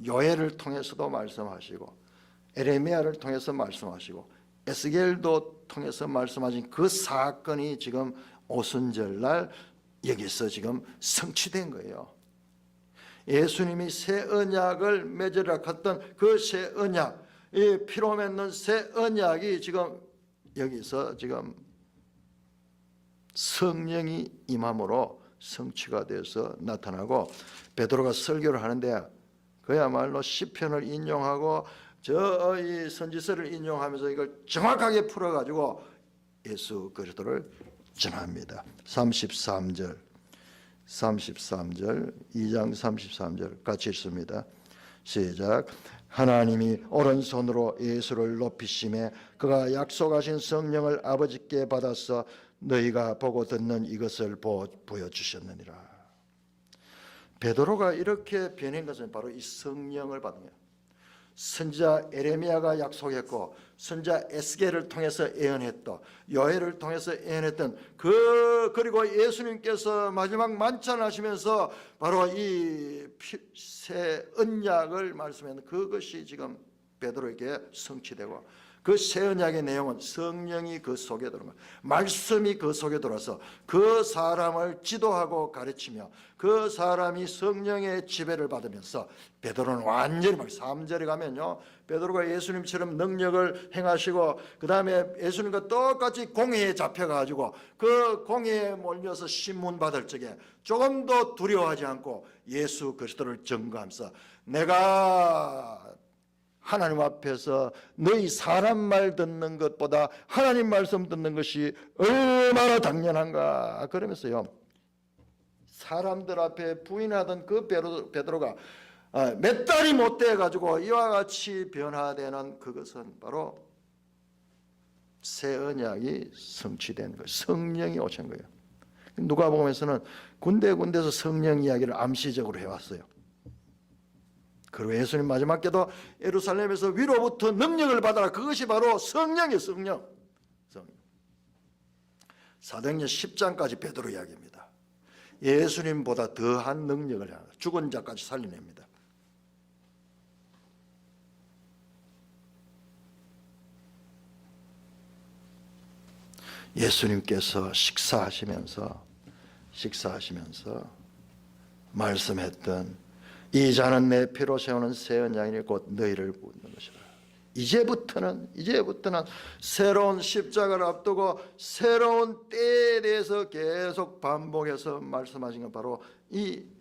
요엘을 통해서도 말씀하시고 에레미야를 통해서 말씀하시고 에스겔도 통해서 말씀하신 그 사건이 지금 오순절날 여기서 지금 성취된 거예요. 예수님이 새 언약을 맺으라 했던 그 새 언약, 이 피로 맺는 새 언약이 지금 여기서 지금 성령이 임함으로 성취가 돼서 나타나고, 베드로가 설교를 하는데 그야말로 시편을 인용하고 이 선지서를 인용하면서 이걸 정확하게 풀어가지고 예수 그리스도를 전합니다. 33절 2장 33절 같이 읽습니다. 시작. 하나님이 오른손으로 예수를 높이심에 그가 약속하신 성령을 아버지께 받아서 너희가 보고 듣는 이것을 보여주셨느니라. 베드로가 이렇게 변한 것은 바로 이 성령을 받은 거예요. 선지자 에레미야가 약속했고 선지자 에스겔을 통해서 예언했던, 요엘을 통해서 예언했던 그리고 예수님께서 마지막 만찬하시면서 바로 이 새 언약을 말씀했는 그것이 지금 베드로에게 성취되고, 그 새 언약의 내용은 성령이 그 속에 들어가, 말씀이 그 속에 들어서 그 사람을 지도하고 가르치며 그 사람이 성령의 지배를 받으면서 베드로는 완전히 막 3절에 가면요, 베드로가 예수님처럼 능력을 행하시고 그 다음에 예수님과 똑같이 공회에 잡혀가지고 그 공회에 몰려서 신문 받을 적에 조금도 두려워하지 않고 예수 그리스도를 증거하면서 내가 하나님 앞에서 너희 사람 말 듣는 것보다 하나님 말씀 듣는 것이 얼마나 당연한가 그러면서요, 사람들 앞에 부인하던 그 베드로가 몇 달이 못 돼 가지고 이와 같이 변화되는 그것은 바로 새 언약이 성취된 거예요. 성령이 오신 거예요. 누가복음에서는 군데군데서 성령 이야기를 암시적으로 해왔어요. 그리고 예수님 마지막 기도 예루살렘에서 위로부터 능력을 받아라. 그것이 바로 성령이에요. 성령. 사도행전 10장까지 베드로 이야기입니다. 예수님보다 더한 능력을 하는, 죽은 자까지 살려냅니다. 예수님께서 식사하시면서 말씀했던 이 잔은 내 피로 세우는 새 언약이니 곧 너희를 부는 것이라. 이제부터는 새로운 십자가를 앞두고 새로운 때에 대해서 계속 반복해서 말씀하신 건 바로 이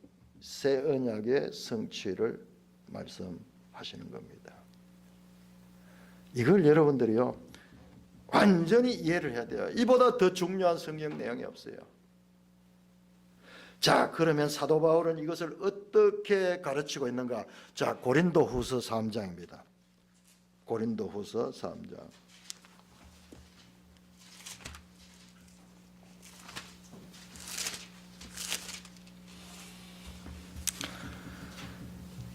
새 언약의 성취를 말씀하시는 겁니다. 이걸 여러분들이요 완전히 이해를 해야 돼요. 이보다 더 중요한 성경 내용이 없어요. 자, 그러면 사도 바울은 이것을 어떻게 가르치고 있는가? 자, 고린도후서 3장입니다. 고린도후서 3장.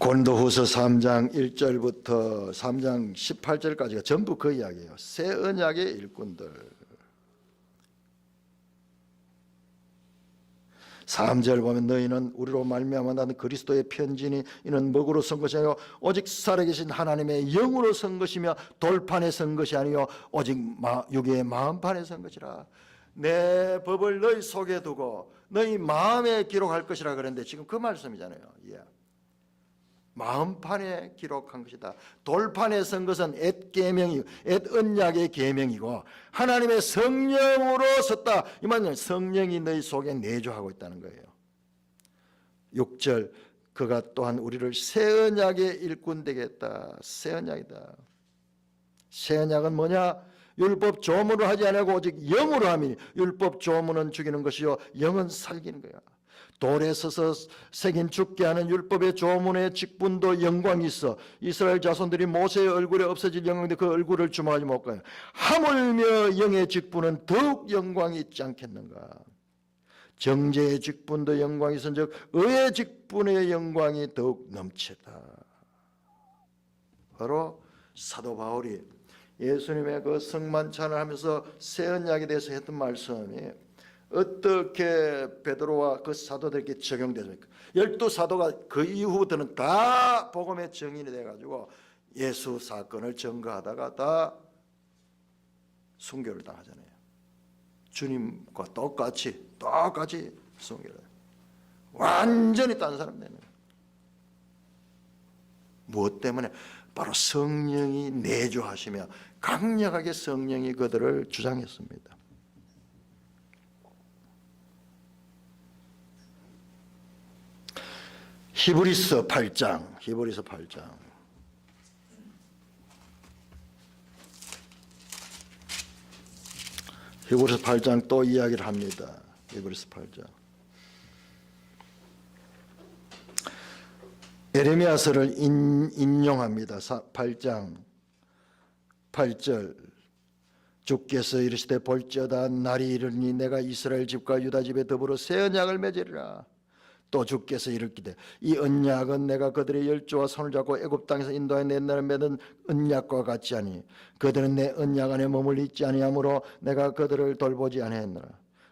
고린도후서 3장 1절부터 3장 18절까지가 전부 그 이야기예요. 새 언약의 일꾼들. 3절 보면 너희는 우리로 말미암아 나는 그리스도의 편지니 이는 먹으로 선 것이 아니요 오직 살아계신 하나님의 영으로 선 것이며 돌판에 선 것이 아니요 오직 육의 마음판에 선 것이라. 내 법을 너희 속에 두고 너희 마음에 기록할 것이라 그랬는데 지금 그 말씀이잖아요. 예. 마음판에 기록한 것이다. 돌판에 선 것은 옛 계명이 옛 언약의 계명이고 하나님의 성령으로 섰다. 이 말은 성령이 너희 속에 내주하고 있다는 거예요. 6절 그가 또한 우리를 새 언약의 일꾼 되게 했다. 새 언약이다. 새 언약은 뭐냐? 율법 조문으로 하지 아니하고 오직 영으로 함이니 율법 조문은 죽이는 것이요 영은 살기는 거야. 돌에 서서 새긴 죽게 하는 율법의 조문의 직분도 영광이 있어. 이스라엘 자손들이 모세의 얼굴에 없어질 영광인데 그 얼굴을 주목하지 못가요. 하물며 영의 직분은 더욱 영광이 있지 않겠는가. 정죄의 직분도 영광이 있은즉 의의 직분의 영광이 더욱 넘치다. 바로 사도 바울이 예수님의 그 성만찬을 하면서 새 언약에 대해서 했던 말씀이 어떻게 베드로와 그 사도들에게 적용되습니까? 12사도가 그 이후부터는 다 복음의 증인이 돼가지고 예수 사건을 증거하다가 다 순교를 당하잖아요. 주님과 똑같이 순교를 해요. 완전히 딴 사람 되는 거예요. 무엇 때문에? 바로 성령이 내주하시며 강력하게 성령이 그들을 주장했습니다. 히브리서 8장 히브리서 8장 또 이야기를 합니다. 히브리서 8장 에레미야서를 인용합니다. 8장 8절 주께서 이르시되 볼지어다 날이 이르니 내가 이스라엘 집과 유다 집에 더불어 새 언약을 맺으리라. 또 주께서 이르기되 이 언약은 내가 그들의 열조와 손을 잡고 애굽 땅에서 인도하여 내 나라에 맺은 언약과 같지 아니 그들은 내 언약 안에 머물러 있지 아니하므로 내가 그들을 돌보지 아니하였노라.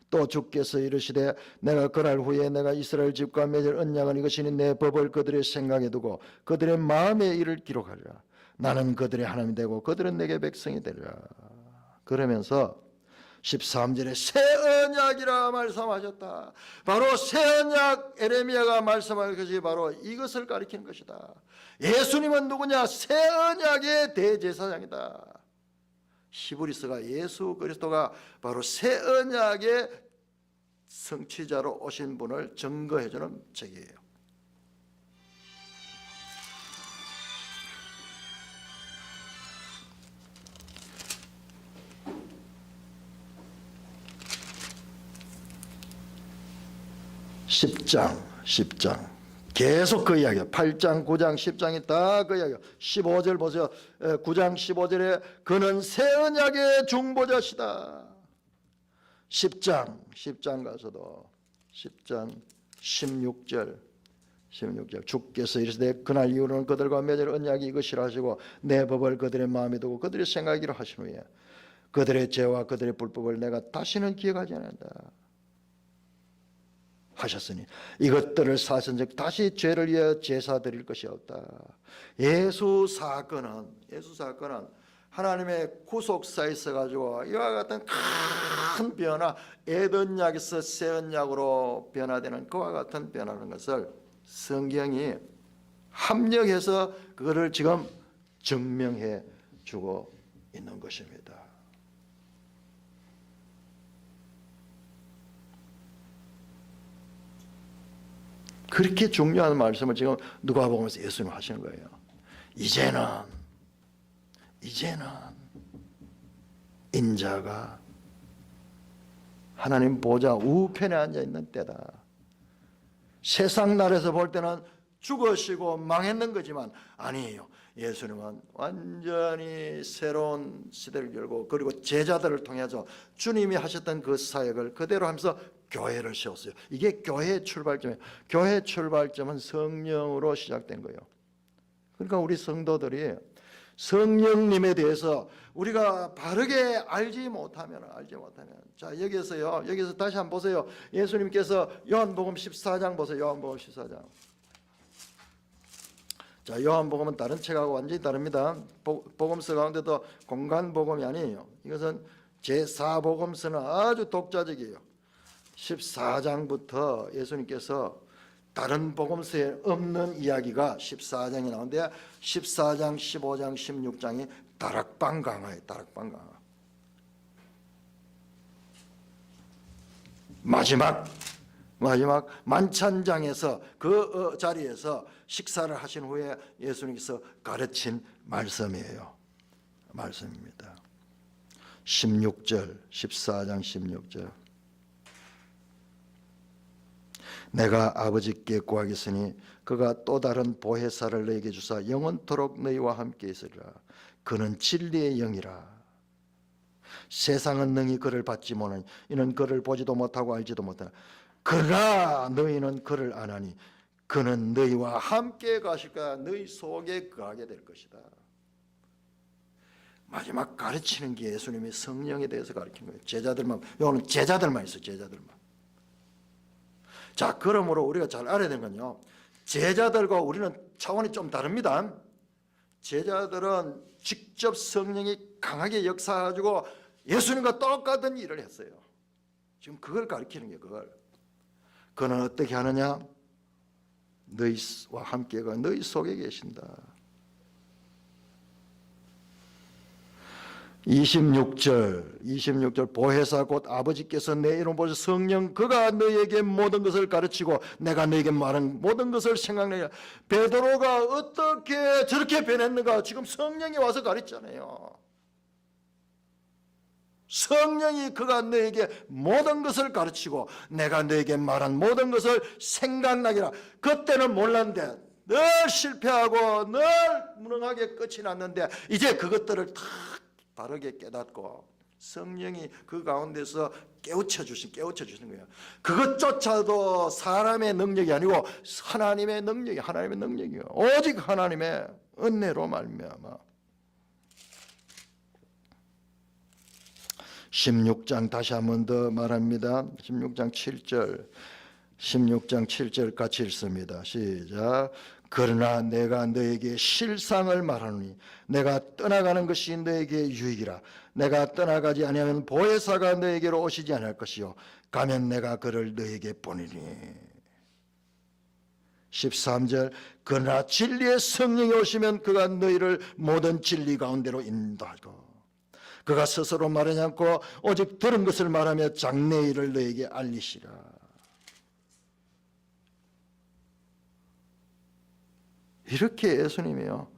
또 주께서 이르시되 내가 그날 후에 내가 이스라엘 집과 맺을 언약은 이것이니 내 법을 그들의 생각에 두고 그들의 마음에 이를 기록하리라. 나는 그들의 하나님이 되고 그들은 내게 백성이 되리라. 그러면서 13절에 새 언약이라 말씀하셨다. 바로 새 언약 에레미야가 말씀한 것이 바로 이것을 가리키는 것이다. 예수님은 누구냐? 새 언약의 대제사장이다. 히브리서가 예수 그리스도가 바로 새 언약의 성취자로 오신 분을 증거해주는 책이에요. (10장) 계속 그 이야기야. 8장, 9장, 10장이 다 그 이야기야. 15절 보세요. 9장 15절에 그는 새 언약의 중보자시다. 10장 가서도 10장 16절 주께서 이르시되 그날 이후로는 그들과 맺을 언약이 이것이라 하시고 내 법을 그들의 마음에 두고 그들의 생각이라 하신 후에 그들의 죄와 그들의 불법을 내가 다시는 기억하지 않는다 하셨으니 이것들을 사선즉 다시 죄를 위하여 제사 드릴 것이 없다. 예수 사건은 하나님의 구속사에 있어가지고 이와 같은 큰 변화, 에덴약에서 새 언약으로 변화되는 그와 같은 변화라는 것을 성경이 합력해서 그거를 지금 증명해 주고 있는 것입니다. 그렇게 중요한 말씀을 지금 누가복음에서 예수님 하시는 거예요. 이제는 인자가 하나님 보좌 우편에 앉아 있는 때다. 세상 나라에서 볼 때는 죽으시고 망했는 거지만 아니에요. 예수님은 완전히 새로운 시대를 열고 그리고 제자들을 통해서 주님이 하셨던 그 사역을 그대로 하면서 교회를 세웠어요. 이게 교회의 출발점이에요. 교회의 출발점은 성령으로 시작된 거예요. 그러니까 우리 성도들이 성령님에 대해서 우리가 바르게 알지 못하면 자 여기서 다시 한번 보세요. 예수님께서 요한복음 14장 보세요. 요한복음 14장. 자 요한복음은 다른 책하고 완전히 다릅니다. 복음서 가운데도 공간 복음이 아니에요. 이것은 제4복음서는 아주 독자적이에요. 14장부터 예수님께서 다른 복음서에 없는 이야기가 14장이 나오는데 14장, 15장, 16장이 다락방 강화예요. 다락방 강화. 마지막 만찬장에서 그 자리에서 식사를 하신 후에 예수님께서 가르친 말씀이에요. 말씀입니다. 16절, 14장 16절. 내가 아버지께 구하겠으니 그가 또 다른 보혜사를 너희에게 주사 영원토록 너희와 함께 있으리라. 그는 진리의 영이라. 세상은 능히 그를 받지 못하니 이는 그를 보지도 못하고 알지도 못하나 그러나 너희는 그를 아나니 그는 너희와 함께 가실 거야. 너희 속에 거하게 될 것이다. 마지막 가르치는 게 예수님이 성령에 대해서 가르치는 거예요. 제자들만, 요거는 제자들만 있어요. 제자들만. 자, 그러므로 우리가 잘 알아야 되는 건요, 제자들과 우리는 차원이 좀 다릅니다. 제자들은 직접 성령이 강하게 역사해가지고 예수님과 똑같은 일을 했어요. 지금 그걸 가르치는 게 그걸. 그는 어떻게 하느냐? 너희와 함께가 너희 속에 계신다. 26절 보혜사 곧 아버지께서 내 이름 보셔 성령 그가 너희에게 모든 것을 가르치고 내가 너희에게 말한 모든 것을 생각내라. 베드로가 어떻게 저렇게 변했는가? 지금 성령이 와서 가르치잖아요. 성령이 그가 너에게 모든 것을 가르치고 내가 너에게 말한 모든 것을 생각나게 하라. 그때는 몰랐는데 늘 실패하고 늘 무능하게 끝이 났는데 이제 그것들을 다 바르게 깨닫고 성령이 그 가운데서 깨우쳐 주시는 거예요. 그것조차도 사람의 능력이 아니고 하나님의 능력이에요. 오직 하나님의 은혜로 말미암아. 16장 다시 한 번 더 말합니다. 16장 7절 같이 읽습니다. 시작. 그러나 내가 너에게 실상을 말하노니 내가 떠나가는 것이 너에게 유익이라. 내가 떠나가지 아니하면 보혜사가 너에게로 오시지 않을 것이요 가면 내가 그를 너에게 보내리니. 13절 그러나 진리의 성령이 오시면 그가 너희를 모든 진리 가운데로 인도하고 그가 스스로 말하지 않고 오직 들은 것을 말하며 장래 일을 너에게 알리시라. 이렇게 예수님이요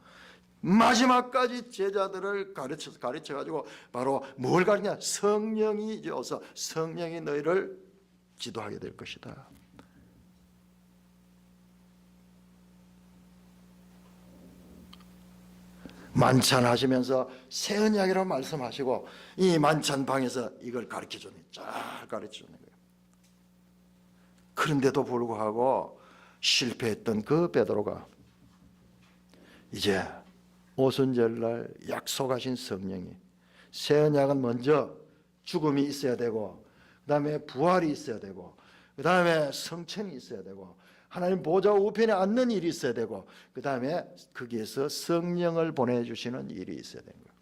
마지막까지 제자들을 가르쳐가지고 바로 뭘 가르치냐? 성령이 오서 성령이 너희를 지도하게 될 것이다. 만찬하시면서 새 언약이라고 말씀하시고 이 만찬방에서 이걸 가르쳐주는 잘 가르쳐주는 거예요. 그런데도 불구하고 실패했던 그 베드로가 이제 오순절날 약속하신 성령이 새 언약은 먼저 죽음이 있어야 되고 그 다음에 부활이 있어야 되고 그 다음에 성천이 있어야 되고 하나님 보좌 우편에 앉는 일이 있어야 되고 그 다음에 거기에서 성령을 보내주시는 일이 있어야 되는 거예요.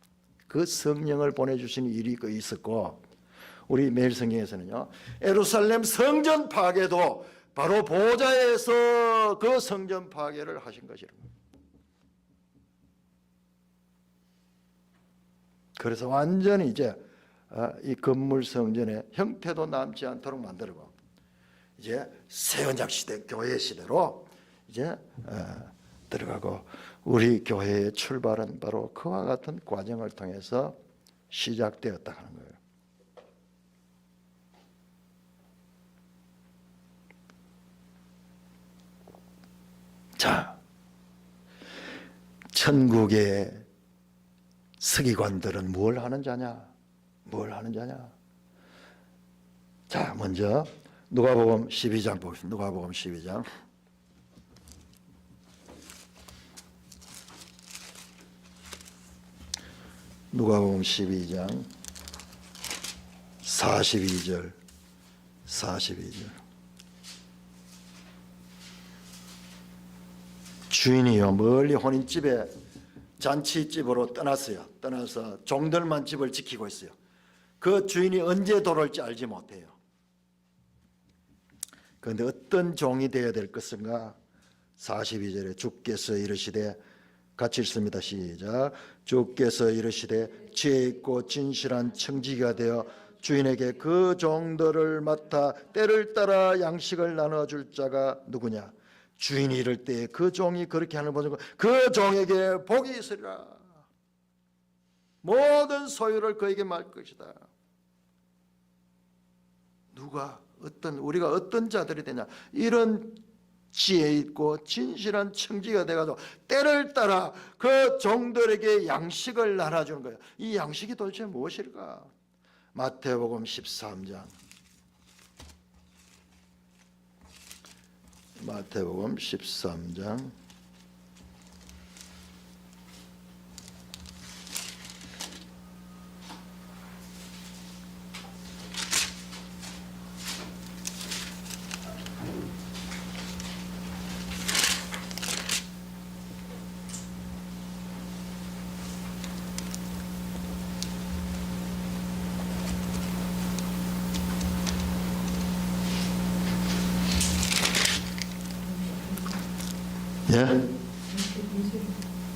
그 성령을 보내주신 일이 있었고, 우리 매일 성경에서는요, 예루살렘 성전 파괴도 바로 보좌에서 그 성전 파괴를 하신 것이라고. 그래서 완전히 이제 이 건물 성전의 형태도 남지 않도록 만들고, 이제 새 언약 시대, 교회 시대로 이제 들어가고, 우리 교회의 출발은 바로 그와 같은 과정을 통해서 시작되었다 하는 거예요. 자, 천국의 서기관들은 뭘 하는 자냐? 뭘 하는 자냐? 자, 먼저 누가복음 12장 보겠습니다. 누가복음 12장. 누가복음 12장 42절. 주인이요 멀리 혼인집에 잔치집으로 떠났어요. 떠나서 종들만 집을 지키고 있어요. 그 주인이 언제 돌아올지 알지 못해요. 그런데 어떤 종이 되어야 될 것인가? 42절에 주께서 이르시되, 같이 읽습니다. 시작. 주께서 이르시되 지혜 있고 진실한 청지기가 되어 주인에게 그 종들을 맡아 때를 따라 양식을 나눠줄 자가 누구냐? 주인이 이를 때 그 종이 그렇게 하는 보증, 그 종에게 복이 있으리라. 모든 소유를 그에게 맡길 것이다. 누가 우리가 어떤 자들이 되냐? 이런 지혜 있고 진실한 청지가 돼가지고 때를 따라 그 종들에게 양식을 나눠주는 거예요. 이 양식이 도대체 무엇일까? 마태복음 13장. 마태복음 13장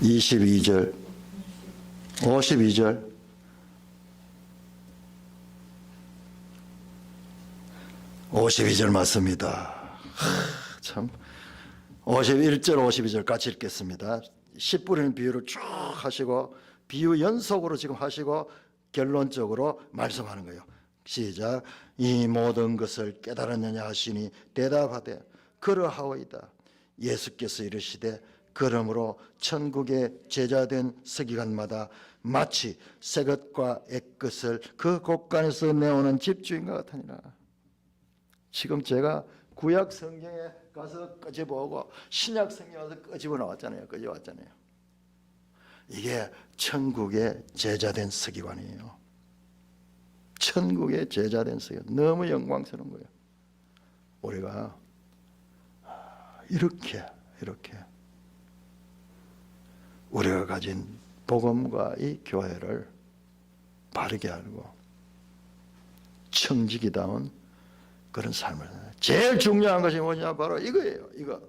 22절 52절 맞습니다. 참 51절 52절 같이 읽겠습니다. 씨 뿌리는 비유를 쭉 하시고 비유 연속으로 지금 하시고 결론적으로 말씀하는 거예요. 시작. 이 모든 것을 깨달았느냐 하시니 대답하되 그러하오이다. 예수께서 이르시되 그러므로 천국의 제자된 서기관마다 마치 새것과 액것을 그 곳간에서 내오는 집주인과 같으니라. 지금 제가 구약 성경에 가서 끄집어오고 신약 성경에 가서 끄집어 나왔잖아요. 끄집어왔잖아요. 이게 천국의 제자된 서기관이에요. 천국의 제자된 서기관. 너무 영광스러운 거예요. 우리가 이렇게 우리가 가진 복음과 이 교회를 바르게 알고 청지기다운 그런 삶을 살아야. 제일 중요한 것이 뭐냐? 바로 이거예요. 이거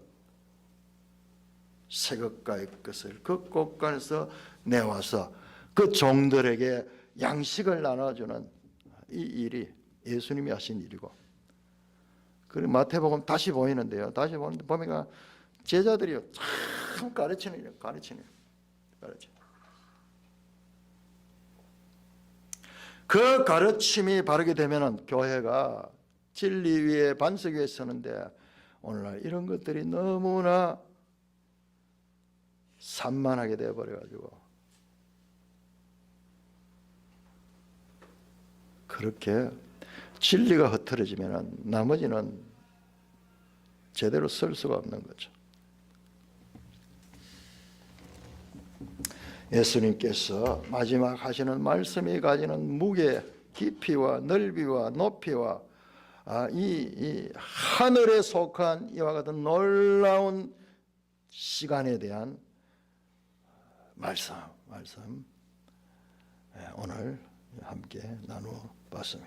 새것과의 것을 그 곳간에서 내와서 그 종들에게 양식을 나눠주는 이 일이 예수님이 하신 일이고, 그리고 마태복음 다시 보이는데요. 다시 보니까 제자들이 참 가르치는. 그 가르침이 바르게 되면은 교회가 진리 위에 반석 위에 서는데, 오늘날 이런 것들이 너무나 산만하게 되어 버려가지고 그렇게 진리가 흐트러지면은 나머지는 제대로 설 수가 없는 거죠. 예수님께서 마지막 하시는 말씀이 가지는 무게, 깊이와 넓이와 높이와 이 하늘에 속한 이와 같은 놀라운 시간에 대한 말씀. 오늘 함께 나누어 봤습니다.